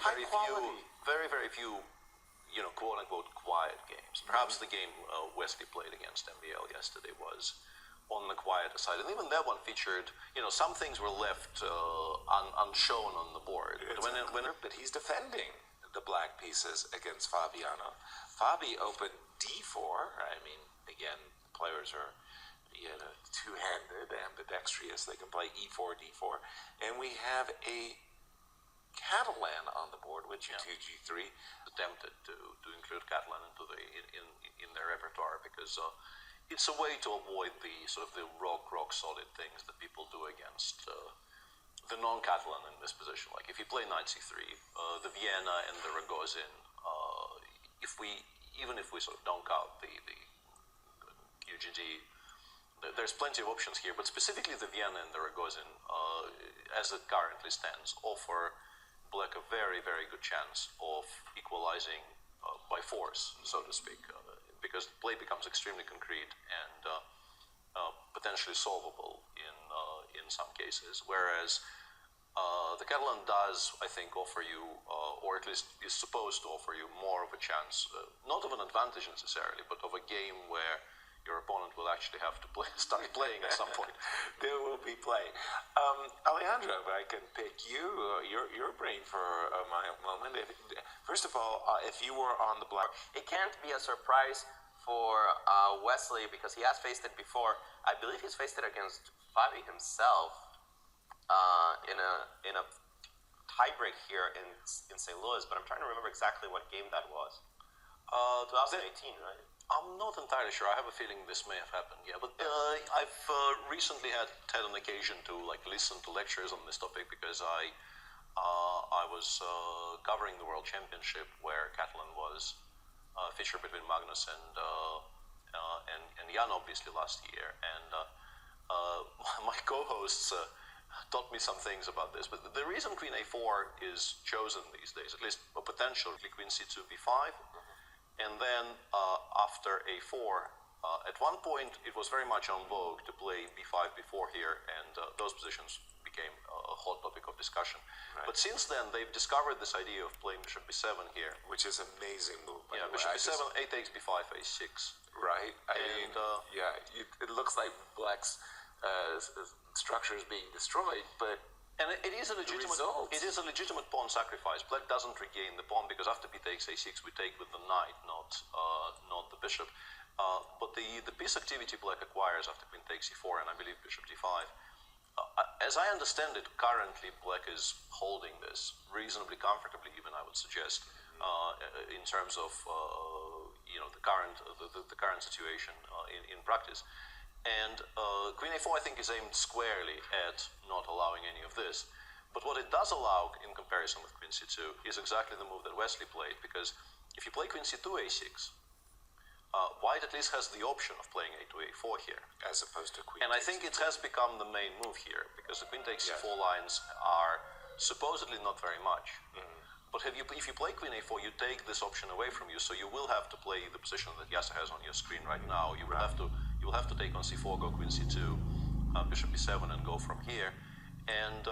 very, very few, quote unquote, quiet games. Perhaps the game Wesley played against MBL yesterday was on the quieter side, and even that one featured, some things were left unshown on the board. But he's defending the black pieces against Fabiano. Fabi opened d4. I mean, again, players are two-handed, ambidextrous. They can play e4, d4, and we have a Catalan on the board with g2, g3. Attempted to include Catalan into in their repertoire because it's a way to avoid the sort of the rock solid things that people do against the non-Catalan in this position. Like if you play knight c3, the Vienna and the Rogozin, even if we sort of don't count the UGG, there's plenty of options here, but specifically the Vienna and the Rogozin, as it currently stands, offer Black a very, very good chance of equalizing by force, so to speak, because the play becomes extremely concrete and potentially solvable in some cases. Whereas the Catalan does, I think, offer you, or at least is supposed to offer you more of a chance, not of an advantage necessarily, but of a game where your opponent will actually have to start playing at some point. There will be play. Alejandro, if I can pick your brain for a moment. First of all, if you were on the black... It can't be a surprise for Wesley because he has faced it before. I believe he's faced it against Fabi himself in a tiebreak here in St. Louis, but I'm trying to remember exactly what game that was. 2018, right? I'm not entirely sure. I have a feeling this may have happened, yeah. But I've recently had an occasion to listen to lectures on this topic because I was covering the World Championship where Catalan was featured between Magnus and Jan, obviously, last year. And my co-hosts taught me some things about this. But the reason Queen A4 is chosen these days, at least potentially Queen C2 B5. And then after A4, at one point it was very much en vogue to play B5, B4 here, and those positions became a hot topic of discussion. Right. But since then, they've discovered this idea of playing Bishop B7 here. Which is an amazing move. Yeah, Bishop B7, A takes B5, A6. Right. It looks like Black's structure is being destroyed, but... And it is a legitimate pawn sacrifice. Black doesn't regain the pawn because after b takes a6, we take with the knight, not the bishop. But the piece activity Black acquires after queen takes e4 and I believe bishop d5. As I understand it, currently Black is holding this reasonably comfortably, even I would suggest, in terms of the current situation in practice. And Queen A4, I think, is aimed squarely at not allowing any of this. But what it does allow, in comparison with Queen C2, is exactly the move that Wesley played, because if you play Queen C2, A6, White at least has the option of playing A2, A4 here. As opposed to Queen. And I think it has become the main move here, because the Queen takes C4 lines are supposedly not very much. Mm-hmm. But if you play Queen A4, you take this option away from you, so you will have to play the position that Yasser has on your screen right now. You will have to take on C4, go Queen C2, Bishop B7, and go from here. And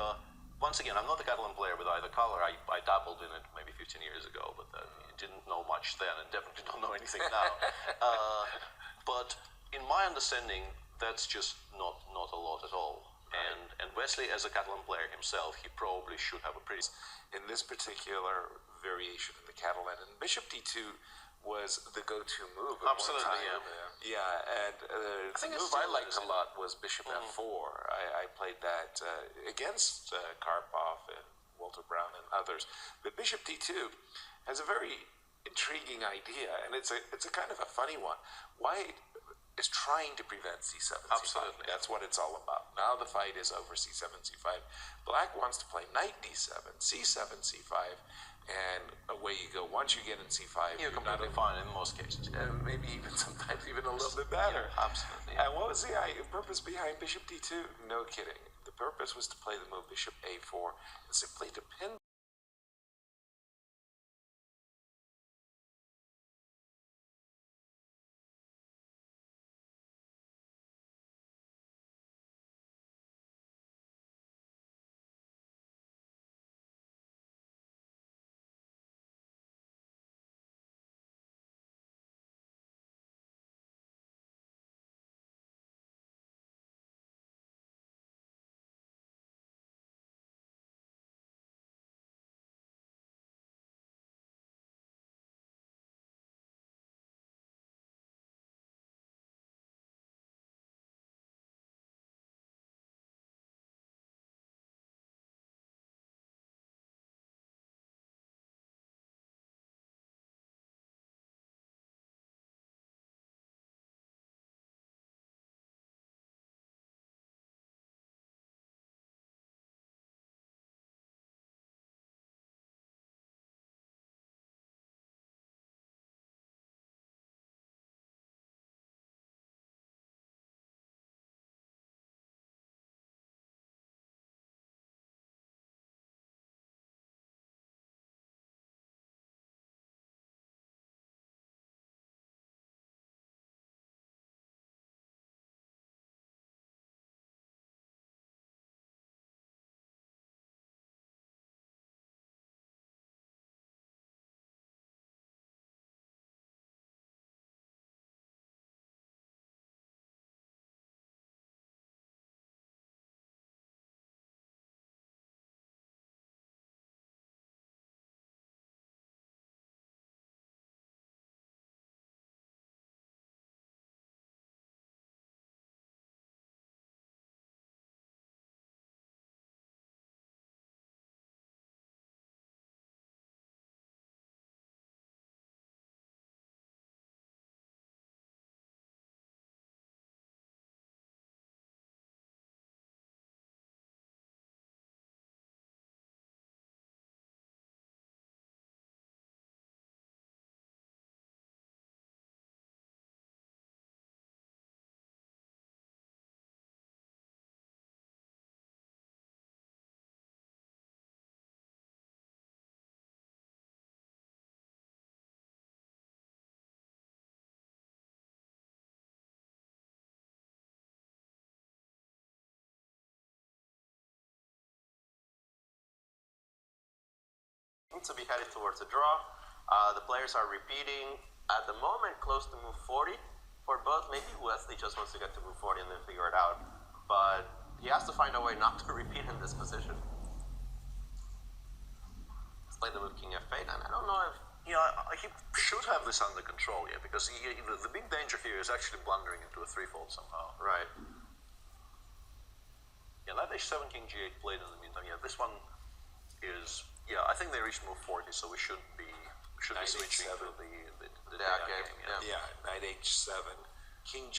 once again, I'm not a Catalan player with either color. I dabbled in it maybe 15 years ago, but didn't know much then, and definitely don't know anything now. But in my understanding, that's just not a lot at all. And Wesley, as a Catalan player himself, he probably should have a pretty... In this particular variation in the Catalan, and Bishop D2 was the go-to move at Absolutely, one time. And the move I liked a lot was Bishop F4. I played that against Karpov and Walter Brown and others. But Bishop D2 has a very intriguing idea, and it's a kind of a funny one. White is trying to prevent C7, Absolutely. C5. That's what it's all about. Now the fight is over C7, C5. Black wants to play knight D7, C7, C5, and away you go. Once you get in C5, you're completely fine in most cases. Maybe even sometimes even a little bit better. Yeah, absolutely. And what was the purpose behind Bishop D2? No kidding. The purpose was to play the move Bishop A4 and simply to pin to be headed towards a draw. The players are repeating at the moment close to move 40 for both. Maybe Wesley just wants to get to move 40 and then figure it out. But he has to find a way not to repeat in this position. Let's play the move King F8, and I don't know if... Yeah, he should have this under control, yeah, because the big danger here is actually blundering into a threefold somehow. Right. Yeah, that H7 King G8 played in the meantime. Yeah, this one is... Yeah, I think they reached move 40, so we should be switching to the game. game. Yeah, knight H7, King